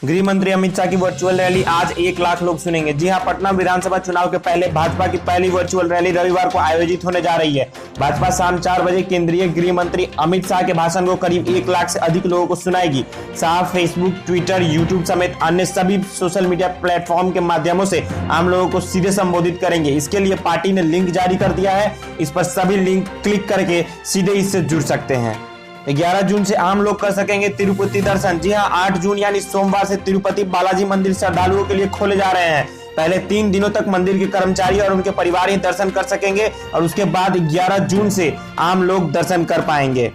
गृह मंत्री अमित शाह की वर्चुअल रैली आज 1 लाख लोग सुनेंगे। जी हां, पटना विधानसभा चुनाव के पहले भाजपा की पहली वर्चुअल रैली रविवार को आयोजित होने जा रही है। भाजपा शाम 4 बजे केंद्रीय गृह मंत्री अमित शाह के भाषण को करीब 1 लाख से अधिक लोगों को सुनाएगी। शाह फेसबुक, ट्विटर, यूट्यूब समेत अन्य सभी सोशल मीडिया प्लेटफॉर्म के माध्यमों से आम लोगों को सीधे संबोधित करेंगे। इसके लिए पार्टी ने लिंक जारी कर दिया है। इस पर सभी लिंक क्लिक करके सीधे इससे जुड़ सकते हैं। 11 जून से आम लोग कर सकेंगे तिरुपति दर्शन। जी हां, 8 जून यानी सोमवार से तिरुपति बालाजी मंदिर श्रद्धालुओं के लिए खोले जा रहे हैं। पहले 3 दिनों तक मंदिर के कर्मचारी और उनके परिवार ही दर्शन कर सकेंगे और उसके बाद 11 जून से आम लोग दर्शन कर पाएंगे।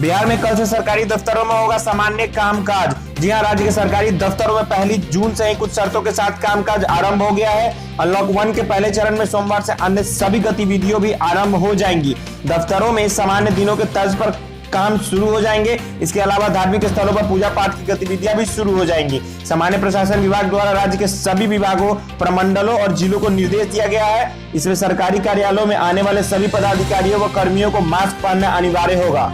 बिहार में कल से सरकारी दफ्तरों में होगा सामान्य कामकाज। जी हां, राज्य के सरकारी दफ्तरों में 1 जून से ही कुछ शर्तों के साथ कामकाज आरंभ हो गया है। अनलॉक 1 के पहले चरण में सोमवार से अन्य सभी गतिविधियां भी आरंभ हो जाएंगी। दफ्तरों में सामान्य दिनों के तर्ज पर काम शुरू हो जाएंगे। इसके अलावा धार्मिक स्थलों पर पूजा पाठ की गतिविधियां भी शुरू हो जाएंगी। सामान्य प्रशासन विभाग द्वारा राज्य के सभी विभागों, प्रमंडलों और जिलों को निर्देश दिया गया है। इसमें सरकारी कार्यालयों में आने वाले सभी पदाधिकारियों व कर्मियों को मास्क पहनना अनिवार्य होगा।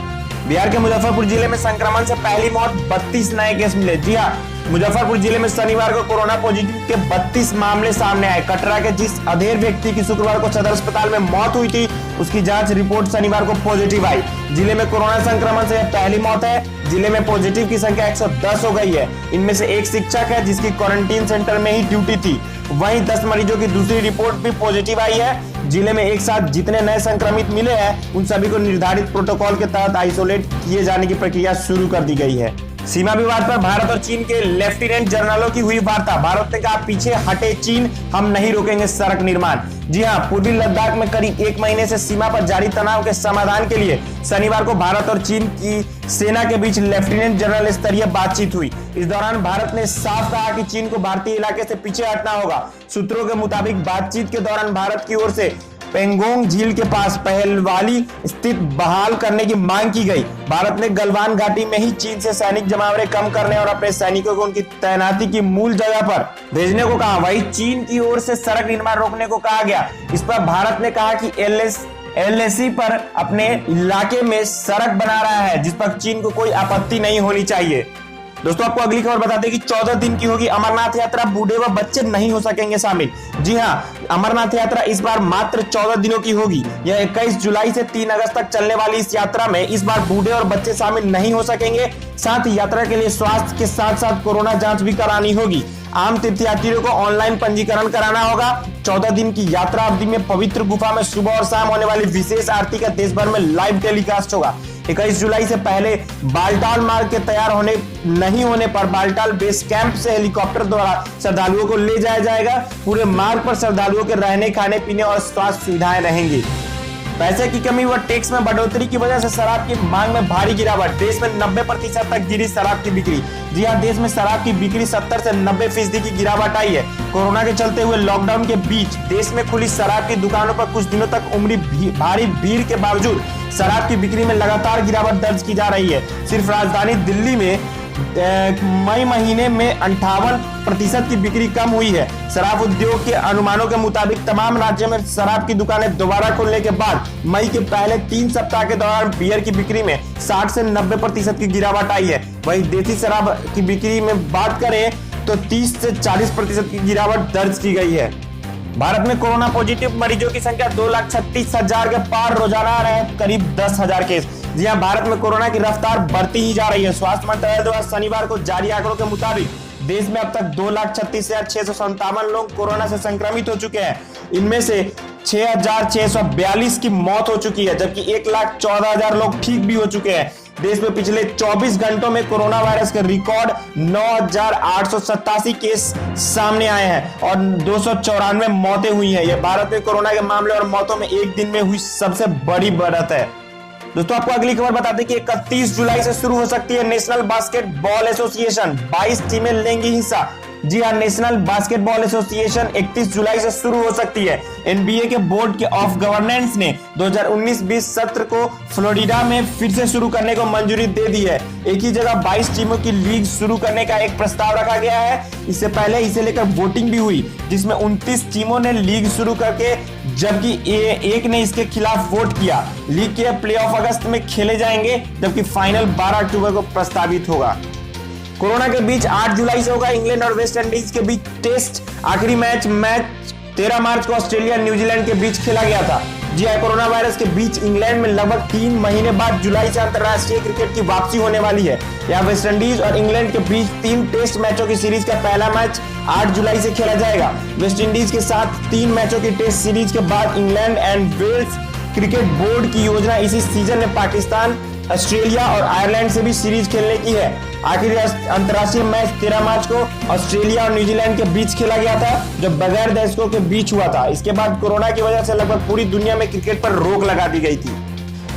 बिहार के मुजफ्फरपुर जिले में संक्रमण से पहली मौत, 32 नए केस मिले। जी हां, मुजफ्फरपुर जिले में शनिवार को कोरोना पॉजिटिव के 32 मामले सामने आए। कटरा के जिस अधेड़ व्यक्ति की शुक्रवार को सदर अस्पताल में मौत हुई थी, उसकी जांच रिपोर्ट शनिवार को पॉजिटिव आई। जिले में कोरोना संक्रमण से पहली मौत है। जिले में पॉजिटिव की संख्या 110 हो गई है। इनमें से एक शिक्षक है जिसकी क्वारंटीन सेंटर में ही ड्यूटी थी। वहीं 10 मरीजों की दूसरी रिपोर्ट भी पॉजिटिव आई है। जिले में एक साथ जितने नए संक्रमित मिले हैं, उन सभी को निर्धारित प्रोटोकॉल के तहत आइसोलेट किए जाने की प्रक्रिया शुरू कर दी गई है। सीमा विवाद पर भारत और चीन के लेफ्टिनेंट जनरलों की हुई वार्ता। भारत ने कहा, पीछे हटे चीन, हम नहीं रोकेंगे सड़क निर्माण। जी हां, पूर्वी लद्दाख में करीब 1 महीने से सीमा पर जारी तनाव के समाधान के लिए शनिवार को भारत और चीन की सेना के बीच लेफ्टिनेंट जनरल स्तरीय बातचीत हुई। इस दौरान भारत ने साफ कहा कि चीन को भारतीय इलाके से पीछे हटना होगा। सूत्रों के मुताबिक बातचीत के दौरान भारत की ओर से पेंगोंग झील के पास पहलवाली स्थित बहाल करने की मांग की गई। भारत ने गलवान घाटी में ही चीन से सैनिक जमावड़े कम करने और अपने सैनिकों को उनकी तैनाती की मूल जगह पर भेजने को कहा। वहीं चीन की ओर से सड़क निर्माण रोकने को कहा गया। इस पर भारत ने कहा कि एलएसी पर अपने इलाके में सड़क बना रहा है, जिस पर चीन को कोई आपत्ति नहीं होनी चाहिए। दोस्तों, आपको अगली खबर बता दें कि 14 दिन की होगी अमरनाथ यात्रा। बूढ़े व बच्चे नहीं हो सकेंगे शामिल। जी हां, अमरनाथ यात्रा इस बार मात्र 14 दिनों की होगी। यह 21 जुलाई से 3 अगस्त तक चलने वाली इस यात्रा में इस बार बूढ़े और बच्चे शामिल नहीं हो सकेंगे। साथ ही यात्रा के लिए स्वास्थ्य के साथ साथ कोरोना जांच भी करानी होगी। आम तीर्थयात्रियों को ऑनलाइन पंजीकरण कराना होगा। 14 दिन की यात्रा अवधि में पवित्र गुफा में सुबह और शाम होने वाली विशेष आरती का देश भर में लाइव टेलीकास्ट होगा। 21 जुलाई से पहले बालटाल मार्ग के तैयार नहीं होने पर बालटाल बेस कैंप से हेलीकॉप्टर द्वारा श्रद्धालुओं को ले जाया जाएगा। पूरे मार्ग पर श्रद्धालुओं के रहने, खाने पीने और स्वास्थ्य सुविधाएं रहेंगी। पैसे की कमी व टैक्स में बढ़ोतरी की वजह से शराब की मांग में भारी गिरावट। देश में 90% तक गिरी शराब की बिक्री। जी हां, देश में शराब की बिक्री 70 से 90% की गिरावट आई है। कोरोना के चलते हुए लॉकडाउन के बीच देश में खुली शराब की दुकानों पर कुछ दिनों तक उमड़ी भारी भीड़ के बावजूद शराब की बिक्री में लगातार गिरावट दर्ज की जा रही है। सिर्फ राजधानी दिल्ली में मई महीने में 58% की बिक्री कम हुई है। शराब उद्योग के अनुमानों के मुताबिक तमाम राज्यों में शराब की दुकानें दोबारा खोलने के बाद मई के पहले 3 सप्ताह के दौरान बियर की बिक्री में 60 से 90% की गिरावट आई है। वहीं देसी शराब की बिक्री में बात करें तो 30 से 40% की गिरावट दर्ज की गई है। भारत में कोरोना पॉजिटिव मरीजों की संख्या 2,36,000 के पार रोजाना आ रहे हैं, करीब 10,000 केस। जी हां, भारत में कोरोना की रफ्तार बढ़ती ही जा रही है। स्वास्थ्य मंत्रालय द्वारा शनिवार को जारी आंकड़ों के मुताबिक देश में अब तक 2,36,657 लोग कोरोना से संक्रमित हो चुके हैं। इनमें से 6,642 की मौत हो चुकी है, जबकि 1,14,000 लोग ठीक भी हो चुके हैं। देश में पिछले 24 घंटों में कोरोना वायरस के रिकॉर्ड 9,887 केस सामने आए हैं और 294 मौतें हुई हैं। यह भारत में कोरोना के मामले और मौतों में एक दिन में हुई सबसे बड़ी बढ़त है। दोस्तों, आपको अगली खबर बता दें कि 31 जुलाई से शुरू हो सकती है नेशनल बास्केटबॉल एसोसिएशन। 22 टीमें लेंगी हिस्सा। जी हां, नेशनल बास्केटबॉल एसोसिएशन 31 जुलाई से शुरू हो सकती है। एनबीए के बोर्ड ऑफ गवर्नेंस ने 2019-20 सत्र को फ्लोरिडा में फिर से शुरू करने को मंजूरी दे दी है। एक ही जगह 22 टीमों की लीग शुरू करने का एक प्रस्ताव रखा गया है। इससे पहले इसे लेकर वोटिंग भी हुई, जिसमें 29 टीमों ने लीग शुरू करके, जबकि एक ने इसके खिलाफ वोट किया। लीग के प्लेऑफ अगस्त में खेले जाएंगे, जबकि फाइनल 12 अक्टूबर को प्रस्तावित होगा। कोरोना के बीच 8 जुलाई से होगा इंग्लैंड और वेस्ट इंडीज के बीच टेस्ट। आखिरी मैच 13 मार्च को ऑस्ट्रेलिया न्यूजीलैंड के बीच खेला गया था। जी हां, कोरोना वायरस के बीच इंग्लैंड में लगभग 3 महीने बाद जुलाई से अंतरराष्ट्रीय क्रिकेट की वापसी होने वाली है। यहाँ वेस्ट इंडीज और इंग्लैंड के बीच 3 टेस्ट मैचों की सीरीज का पहला मैच 8 जुलाई से खेला जाएगा। वेस्ट इंडीज के साथ 3 मैचों की टेस्ट सीरीज के बाद England and Wales cricket board की योजना इसी सीजन में पाकिस्तान, ऑस्ट्रेलिया और आयरलैंड से भी सीरीज खेलने की है। आखिरी अंतर्राष्ट्रीय मैच 13 मार्च को ऑस्ट्रेलिया और न्यूजीलैंड के बीच खेला गया था, जो बगैर दर्शकों के बीच हुआ था। इसके बाद कोरोना की वजह से लगभग पूरी दुनिया में क्रिकेट पर रोक लगा दी गई थी।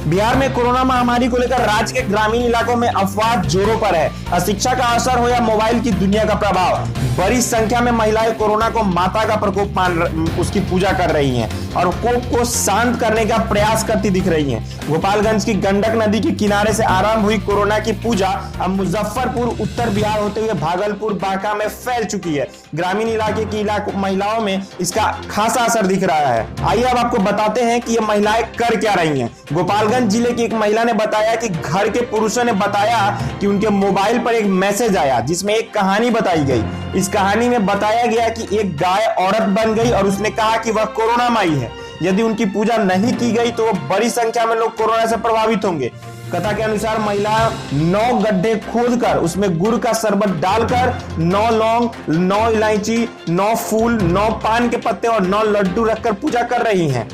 बिहार में कोरोना महामारी को लेकर राज्य के ग्रामीण इलाकों में अफवाह जोरों पर है। शिक्षा का असर हो या मोबाइल की दुनिया का प्रभाव, बड़ी संख्या में महिलाएं कोरोना को माता का प्रकोप मान उसकी पूजा कर रही हैं और कोप को शांत करने का प्रयास करती दिख रही हैं। गोपालगंज की गंडक नदी के किनारे से आरंभ हुई कोरोना की पूजा अब मुजफ्फरपुर, उत्तर बिहार होते हुए भागलपुर, बांका में फैल चुकी है। ग्रामीण इलाके की महिलाओं में इसका खासा असर दिख रहा है। आइए अब आपको बताते हैं कि ये महिलाएं कर क्या रही हैं। गोपालगंज जिले की एक महिला ने बताया कि घर के पुरुषों ने बताया कि उनके मोबाइल पर एक मैसेज आया जिसमें एक कहानी बताई गई। इस कहानी में बताया गया कि एक गाय औरत बन गई और उसने कहा कि वह कोरोना माई है। यदि उनकी पूजा नहीं की गई तो बड़ी संख्या में लोग कोरोना से प्रभावित होंगे। कथा के अनुसार महिला 9 गड्ढे खोदकर उसमें गुड़ का शरबत डालकर 9 लौंग, 9 इलायची, 9 फूल, 9 पान के पत्ते और 9 लड्डू रखकर पूजा कर रही हैं।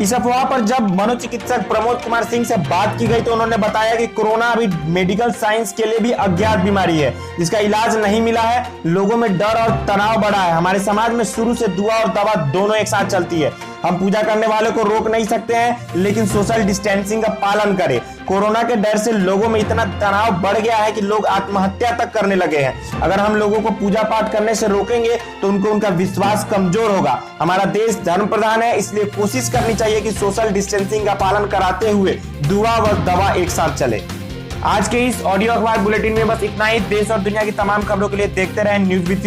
इस अफवाह पर जब मनोचिकित्सक प्रमोद कुमार सिंह से बात की गई तो उन्होंने बताया कि कोरोना अभी मेडिकल साइंस के लिए भी अज्ञात बीमारी है जिसका इलाज नहीं मिला है। लोगों में डर और तनाव बढ़ा है। हमारे समाज में शुरू से दुआ और दवा दोनों एक साथ चलती है। हम पूजा करने वाले को रोक नहीं सकते हैं, लेकिन सोशल डिस्टेंसिंग का पालन करें। कोरोना के डर से लोगों में इतना तनाव बढ़ गया है कि लोग आत्महत्या तक करने लगे हैं। अगर हम लोगों को पूजा पाठ करने से रोकेंगे तो उनका विश्वास कमजोर होगा। हमारा देश धर्म प्रधान है, इसलिए कोशिश करनी चाहिए कि सोशल डिस्टेंसिंग का पालन कराते हुए दुआ व दवा एक साथ चले। आज के इस ऑडियो अखबार बुलेटिन में बस इतना ही। देश और दुनिया की तमाम खबरों के लिए देखते रहें न्यूज़ विद